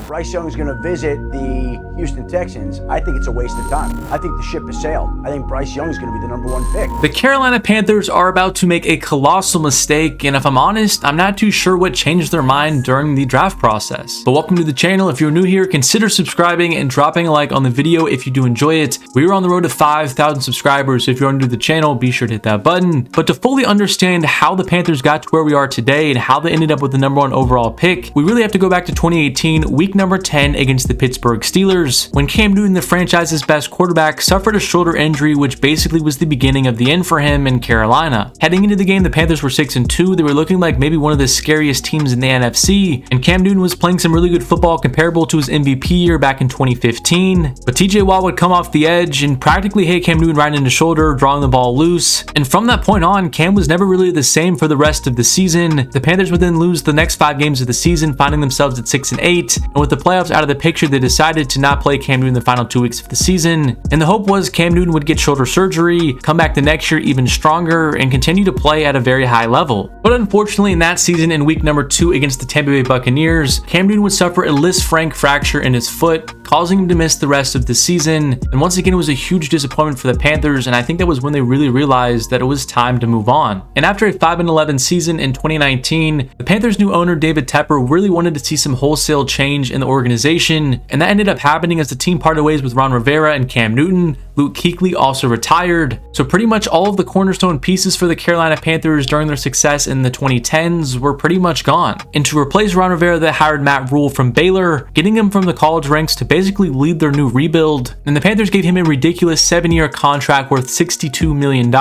Bryce Young is going to visit the Houston Texans, I think it's a waste of time. I think the ship has sailed. I think Bryce Young is going to be the #1 pick. The Carolina Panthers are about to make a colossal mistake, and if I'm honest, I'm not too sure what changed their mind during the draft process. But welcome to the channel. If you're new here, consider subscribing and dropping a like on the video if you do enjoy it. We are on the road to 5,000 subscribers, so if you're new to the channel, be sure to hit that button. But to fully understand how the Panthers got to where we are today and how they ended up with the #1 overall pick, we really have to go back to 2018, week number 10 against the Pittsburgh Steelers, when Cam Newton, the franchise's best quarterback, suffered a shoulder injury, which basically was the beginning of the end for him in Carolina. Heading into the game, the Panthers were 6-2. They were looking like maybe one of the scariest teams in the NFC, and Cam Newton was playing some really good football comparable to his MVP year back in 2015. But TJ Watt would come off the edge and practically hit Cam Newton right in the shoulder, drawing the ball loose. And from that point on, Cam was never really the same for the rest of the season. The Panthers would then lose the next 5 games of the season, finding themselves at 6-8. And with the playoffs out of the picture, they decided to not play Cam Newton the final 2 weeks of the season. And the hope was Cam Newton would get shoulder surgery, come back the next year even stronger, and continue to play at a very high level. But unfortunately, in that season, in week number 2 against the Tampa Bay Buccaneers, Cam Newton would suffer a Lisfranc fracture in his foot, causing him to miss the rest of the season. And once again, it was a huge disappointment for the Panthers, and I think that was when they really realized that it was time to move on. And after a 5-11 season in 2019, the Panthers' new owner, David Tepper, really wanted to see some wholesale change in the organization, and that ended up happening as the team parted ways with Ron Rivera and Cam Newton. Luke Kuechly also retired. So pretty much all of the cornerstone pieces for the Carolina Panthers during their success in the 2010s were pretty much gone. And to replace Ron Rivera, they hired Matt Rule from Baylor, getting him from the college ranks to basically lead their new rebuild. And the Panthers gave him a ridiculous 7-year contract worth $62 million.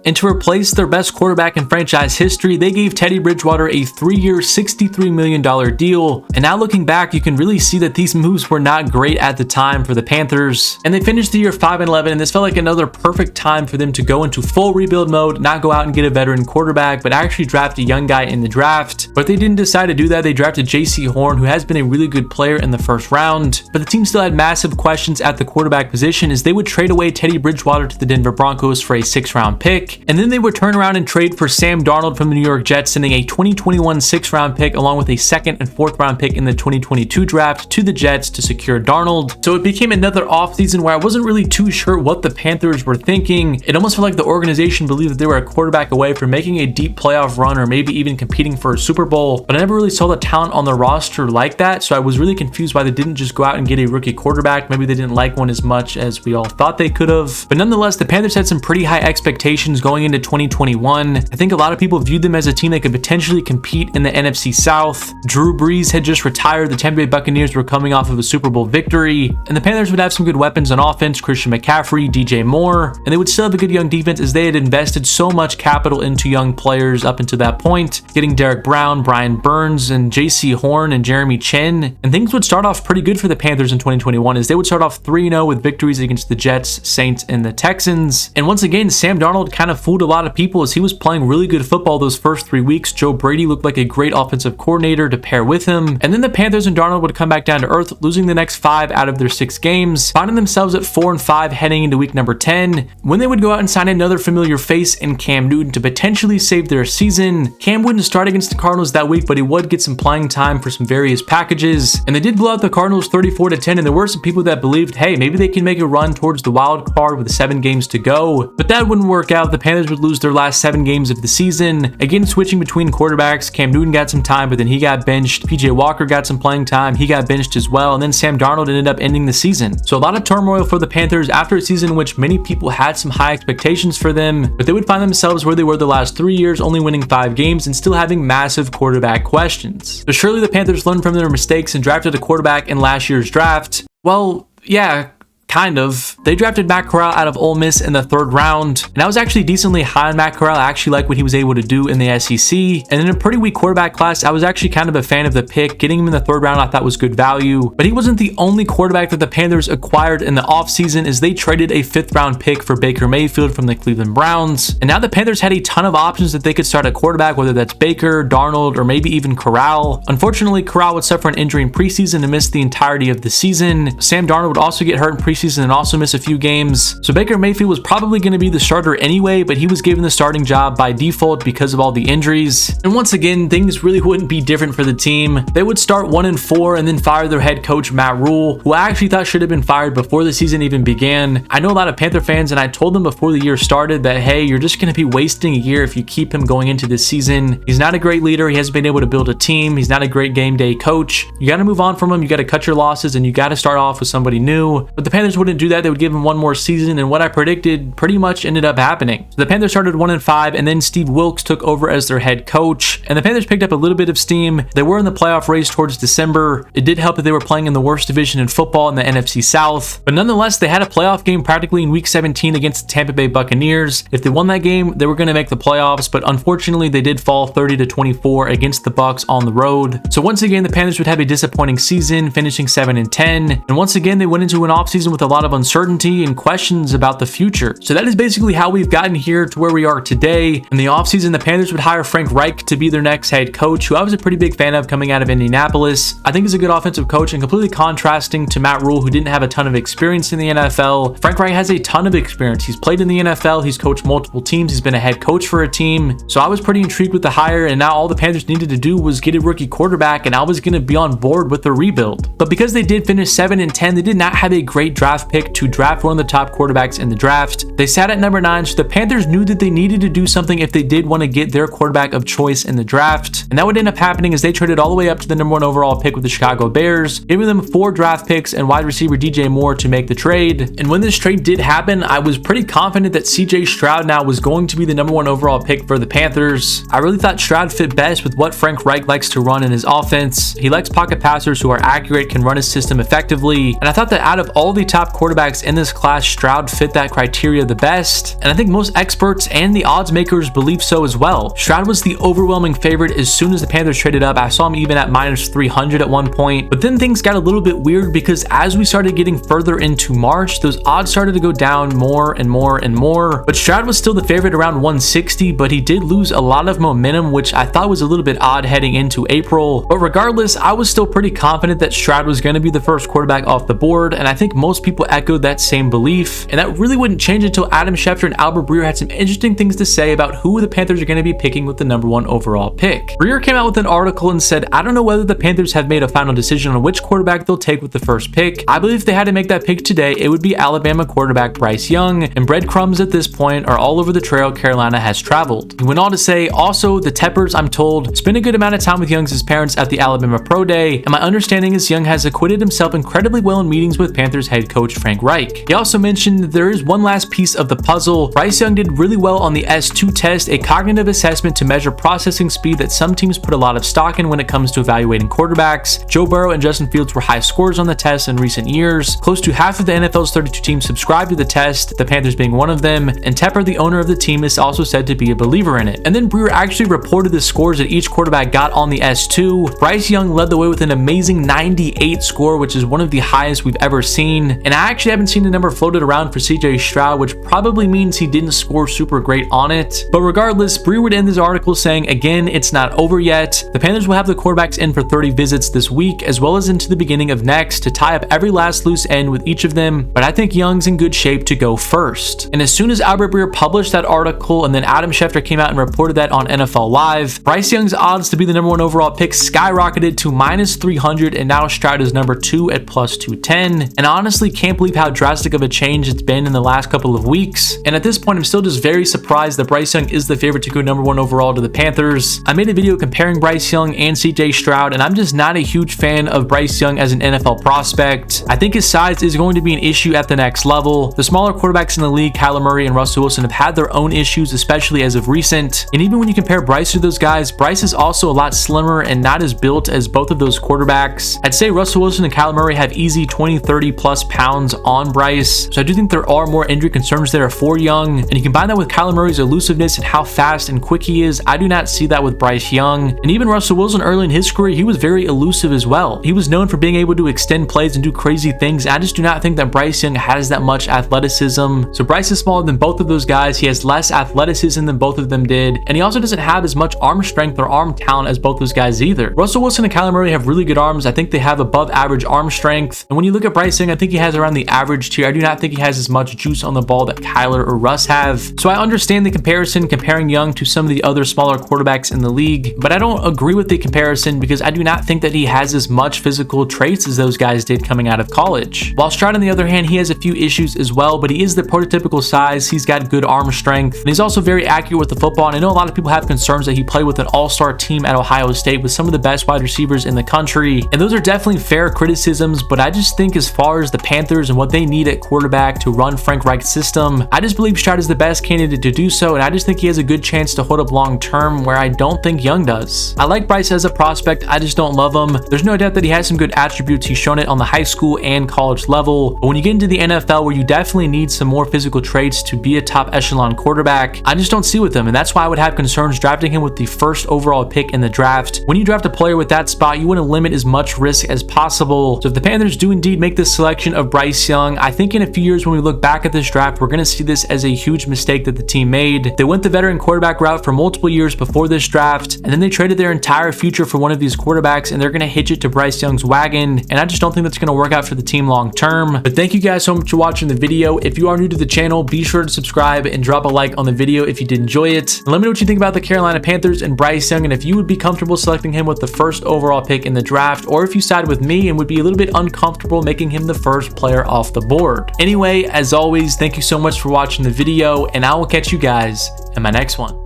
And to replace their best quarterback in franchise history, they gave Teddy Bridgewater a 3-year, $63 million deal. And now looking back, you can really see that these moves were not great at the time for the Panthers. And they finished the year 5-11, and this felt like another perfect time for them to go into full rebuild mode, not go out and get a veteran quarterback, but actually draft a young guy in the draft. But they didn't decide to do that. They drafted J.C. Horn, who has been a really good player in the first round. But the team still had massive questions at the quarterback position, as they would trade away Teddy Bridgewater to the Denver Broncos for a 6th-round pick. And then they would turn around and trade for Sam Darnold from the New York Jets, sending a 2021 6th-round pick along with a 2nd and 4th-round pick in the 2022 draft to the Jets to secure Darnold. So it became another offseason where I wasn't really too sure what the Panthers were thinking. It almost felt like the organization believed that they were a quarterback away from making a deep playoff run or maybe even competing for a Super Bowl, but I never really saw the talent on the roster like that, so I was really confused why they didn't just go out and get a rookie quarterback. Maybe they didn't like one as much as we all thought they could have. But nonetheless, the Panthers had some pretty high expectations going into 2021. I think a lot of people viewed them as a team that could potentially compete in the NFC South. Drew Brees had just retired. The Tampa Bay Buccaneers were coming off of a Super Bowl victory, and the Panthers would have some good weapons on offense, Christian McCaffrey, DJ Moore, and they would still have a good young defense as they had invested so much capital into young players up until that point, getting Derek Brown, Brian Burns, and J.C. Horn and Jeremy Chin. And things would start off pretty good for the Panthers in 2021 as they would start off 3-0 with victories against the Jets, Saints, and the Texans. And once again, Sam Darnold kind of fooled a lot of people as he was playing really good football those first 3 weeks. Joe Brady looked like a great offensive coordinator to pair with him. And then the Panthers and Darnold would come back down to earth, losing the next 5 out of their 6 games, finding themselves at 4-5 heading into week number 10, when they would go out and sign another familiar face in Cam Newton to potentially save their season. Cam wouldn't start against the Cardinals that week, but he would get some playing time for some various packages. And they did blow out the Cardinals 34-10, and there were some people that believed, hey, maybe they can make a run towards the wild card with 7 games to go. But that wouldn't work out. The Panthers would lose their last 7 games of the season. Again, switching between quarterbacks, Cam Newton got some time, but then he got benched. PJ Walker got some playing time. He got benched as well. And then Sam Darnold ended up ending the season. So a lot of turmoil for the Panthers after a season in which many people had some high expectations for them, but they would find themselves where they were the last 3 years, only winning 5 games and still having massive quarterback questions. But surely the Panthers learned from their mistakes and drafted a quarterback in last year's draft. Well, yeah, kind of. They drafted Matt Corral out of Ole Miss in the 3rd round, and I was actually decently high on Matt Corral. I actually like what he was able to do in the SEC, and in a pretty weak quarterback class, I was actually kind of a fan of the pick. Getting him in the 3rd round I thought was good value, but he wasn't the only quarterback that the Panthers acquired in the offseason, as they traded a 5th round pick for Baker Mayfield from the Cleveland Browns. And now the Panthers had a ton of options that they could start at quarterback, whether that's Baker, Darnold, or maybe even Corral. Unfortunately, Corral would suffer an injury in preseason and miss the entirety of the season. Sam Darnold would also get hurt in preseason offseason and also miss a few games. So Baker Mayfield was probably going to be the starter anyway, but he was given the starting job by default because of all the injuries. And once again, things really wouldn't be different for the team. They would start 1-4 and then fire their head coach Matt Rule, who I actually thought should have been fired before the season even began. I know a lot of Panther fans, and I told them before the year started that, hey, you're just going to be wasting a year if you keep him going into this season. He's not a great leader. He hasn't been able to build a team. He's not a great game day coach. You got to move on from him. You got to cut your losses, and you got to start off with somebody new. But the Panthers wouldn't do that. They would give him one more season, and what I predicted pretty much ended up happening. So the Panthers started 1-5, and then Steve Wilks took over as their head coach, and the Panthers picked up a little bit of steam. They were in the playoff race towards December. It did help that they were playing in the worst division in football in the NFC South, but nonetheless, they had a playoff game practically in week 17 against the Tampa Bay Buccaneers. If they won that game, they were going to make the playoffs, but unfortunately, they did fall 30-24 against the Bucs on the road. So once again, the Panthers would have a disappointing season, finishing 7-10, and once again, they went into an offseason with a lot of uncertainty and questions about the future. So that is basically how we've gotten here to where we are today. In the offseason, the Panthers would hire Frank Reich to be their next head coach, who I was a pretty big fan of coming out of Indianapolis. I think he's a good offensive coach and completely contrasting to Matt Rule, who didn't have a ton of experience in the NFL. Frank Reich has a ton of experience. He's played in the NFL. He's coached multiple teams. He's been a head coach for a team. So I was pretty intrigued with the hire, and now all the Panthers needed to do was get a rookie quarterback, and I was going to be on board with the rebuild. But because they did finish 7-10, they did not have a great draft pick to draft one of the top quarterbacks in the draft. They sat at number 9, so the Panthers knew that they needed to do something if they did want to get their quarterback of choice in the draft. And that would end up happening as they traded all the way up to the number 1 overall pick with the Chicago Bears, giving them 4 draft picks and wide receiver DJ Moore to make the trade. And when this trade did happen, I was pretty confident that CJ Stroud now was going to be the number 1 overall pick for the Panthers. I really thought Stroud fit best with what Frank Reich likes to run in his offense. He likes pocket passers who are accurate, can run his system effectively, and I thought that out of all the top quarterbacks in this class, Stroud fit that criteria the best, and I think most experts and the odds makers believe so as well. Stroud was the overwhelming favorite as soon as the Panthers traded up. I saw him even at -300 at one point, but then things got a little bit weird because as we started getting further into March, those odds started to go down more and more and more. But Stroud was still the favorite around 160, but he did lose a lot of momentum, which I thought was a little bit odd heading into April. But regardless, I was still pretty confident that Stroud was going to be the first quarterback off the board, and I think most people echoed that same belief. And that really wouldn't change until Adam Schefter and Albert Breer had some interesting things to say about who the Panthers are going to be picking with the number 1 overall pick. Breer came out with an article and said, "I don't know whether the Panthers have made a final decision on which quarterback they'll take with the first pick. I believe if they had to make that pick today, it would be Alabama quarterback Bryce Young, and breadcrumbs at this point are all over the trail Carolina has traveled." He went on to say, "Also, the Teppers, I'm told, spent a good amount of time with Young's parents at the Alabama Pro Day, and my understanding is Young has acquitted himself incredibly well in meetings with Panthers head coach Frank Reich." He also mentioned that there is one last piece of the puzzle. Bryce Young did really well on the S2 test, a cognitive assessment to measure processing speed that some teams put a lot of stock in when it comes to evaluating quarterbacks. Joe Burrow and Justin Fields were high scores on the test in recent years. Close to half of the NFL's 32 teams subscribed to the test, the Panthers being one of them, and Tepper, the owner of the team, is also said to be a believer in it. And then Breer actually reported the scores that each quarterback got on the S2. Bryce Young led the way with an amazing 98 score, which is one of the highest we've ever seen. And I actually haven't seen the number floated around for CJ Stroud, which probably means he didn't score super great on it. But regardless, Breer would end this article saying, again, it's not over yet. The Panthers will have the quarterbacks in for 30 visits this week, as well as into the beginning of next, to tie up every last loose end with each of them. But I think Young's in good shape to go first. And as soon as Albert Breer published that article, and then Adam Schefter came out and reported that on NFL Live, Bryce Young's odds to be the number 1 overall pick skyrocketed to -300, and now Stroud is number 2 at +210. And I honestly can't believe how drastic of a change it's been in the last couple of weeks. And at this point, I'm still just very surprised that Bryce Young is the favorite to go number 1 overall to the Panthers. I made a video comparing Bryce Young and CJ Stroud, and I'm just not a huge fan of Bryce Young as an NFL prospect. I think his size is going to be an issue at the next level. The smaller quarterbacks in the league, Kyler Murray and Russell Wilson, have had their own issues, especially as of recent. And even when you compare Bryce to those guys, Bryce is also a lot slimmer and not as built as both of those quarterbacks. I'd say Russell Wilson and Kyler Murray have easy 20-30 plus pounds on Bryce, so I do think there are more injury concerns there for Young. And you combine that with Kyler Murray's elusiveness and how fast and quick he is, I do not see that with Bryce Young. And even Russell Wilson early in his career, he was very elusive as well. He was known for being able to extend plays and do crazy things. I just do not think that Bryce Young has that much athleticism. So Bryce is smaller than both of those guys. He has less athleticism than both of them did, and he also doesn't have as much arm strength or arm talent as both those guys either. Russell Wilson and Kyler Murray have really good arms. I think they have above average arm strength. And when you look at Bryce Young, I think he has around the average tier. I do not think he has as much juice on the ball that Kyler or Russ have. So I understand the comparison comparing Young to some of the other smaller quarterbacks in the league, but I don't agree with the comparison because I do not think that he has as much physical traits as those guys did coming out of college. While Stroud, on the other hand, he has a few issues as well, but he is the prototypical size. He's got good arm strength, and he's also very accurate with the football. And I know a lot of people have concerns that he played with an all-star team at Ohio State with some of the best wide receivers in the country, and those are definitely fair criticisms, but I just think as far as the Panthers and what they need at quarterback to run Frank Reich's system, I just believe Stroud is the best candidate to do so, and I just think he has a good chance to hold up long term, where I don't think Young does. I like Bryce as a prospect, I just don't love him. There's no doubt that he has some good attributes. He's shown it on the high school and college level, but when you get into the NFL where you definitely need some more physical traits to be a top echelon quarterback, I just don't see with him, and that's why I would have concerns drafting him with the first overall pick in the draft. When you draft a player with that spot, you want to limit as much risk as possible. So if the Panthers do indeed make this selection of Bryce Young, I think in a few years when we look back at this draft, we're going to see this as a huge mistake that the team made. They went the veteran quarterback route for multiple years before this draft, and then they traded their entire future for one of these quarterbacks, and they're going to hitch it to Bryce Young's wagon, and I just don't think that's going to work out for the team long term. But thank you guys so much for watching the video. If you are new to the channel, be sure to subscribe and drop a like on the video if you did enjoy it. And let me know what you think about the Carolina Panthers and Bryce Young, and if you would be comfortable selecting him with the first overall pick in the draft, or if you side with me and would be a little bit uncomfortable making him the first player off the board. Anyway, as always, thank you so much for watching the video, and I will catch you guys in my next one.